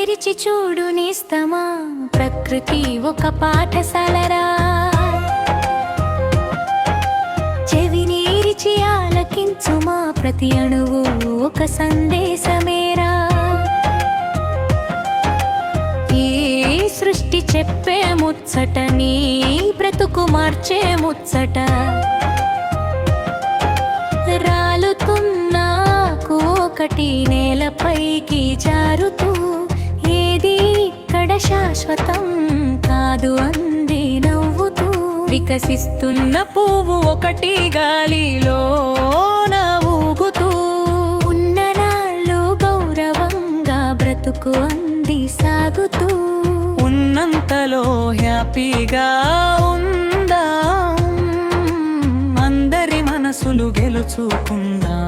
తెరిచి చూడు నేస్తమా, ప్రకృతి ఒక పాఠశాలరా. చెవినేరిచి ఆలకించుమా, ప్రతి అణువు ఒక సందేశమేరా. ఈ సృష్టి చెప్పే ముచ్చట, నీ బ్రతుకు మార్చే ముచ్చట. రాలుతున్నా ఒకటి నేలపైకి జారుతూ, ఏది ఇక్కడ శాశ్వతం కాదు అంది నవ్వుతూ. వికసిస్తున్న పువ్వు ఒకటి గాలిలోన ఊగుతూ, ఉన్ననాళ్ళు గౌరవంగా బ్రతుకు అంది సాగుతూ. ఉన్నంతలో హ్యాపీగా ఉందాం, అందరి మనసులు గెలుచుకుందాం.